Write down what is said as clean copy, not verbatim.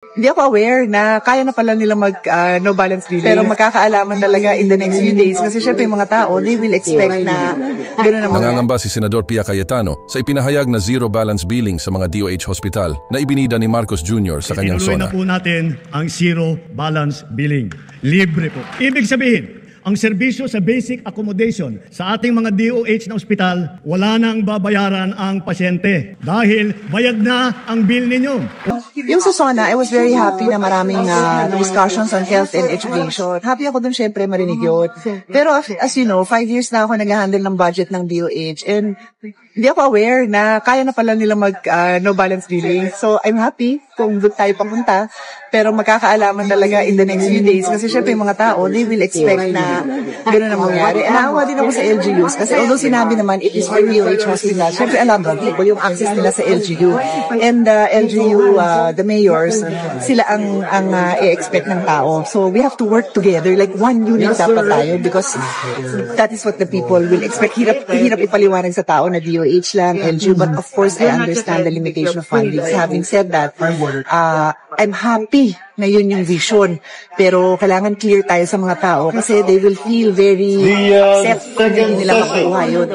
Hindi ako aware na kaya na pala nila mag no balance billing. Pero magkakaalaman talaga in the next few days kasi syempre yung mga tao, they will expect na gano'n naman. Nangangamba si Senador Pia Cayetano sa ipinahayag na zero balance billing sa mga DOH hospital na ibinida ni Marcos Jr. sa kanyang Tinuloy SONA. na po natin ang zero balance billing. Libre po. Ibig sabihin, ang serbisyo sa basic accommodation sa ating mga DOH na ospital, wala nang babayaran ang pasyente dahil bayad na ang bill ninyo. Yung sa SONA, I was very happy na maraming discussions on health and education. Happy ako dun syempre marinig yun. Pero as you know, 5 years na ako nag-handle ng budget ng DOH and hindi ako aware na kaya na pala nila mag no balance billing. So I'm happy kung doon tayo papunta. Pero magkakaalaman talaga in the next few days kasi syempre yung mga tao, they will expect na gano'n na mangyari. And naawa din ako sa LGUs kasi although sinabi naman it is for DOH hospital, syempre a lot of people yung access nila sa LGU. And LGU, the mayors, sila ang i-expect ng tao. So we have to work together like one unit dapat tayo because that is what the people will expect. Hirap ipaliwanag sa tao na DOH lang, LGU, but of course I understand the limitation of funding. Having said that, I'm happy na yun yung vision. Pero kailangan clear tayo sa mga tao kasi they will feel very upset kung hindi nila makuha yun.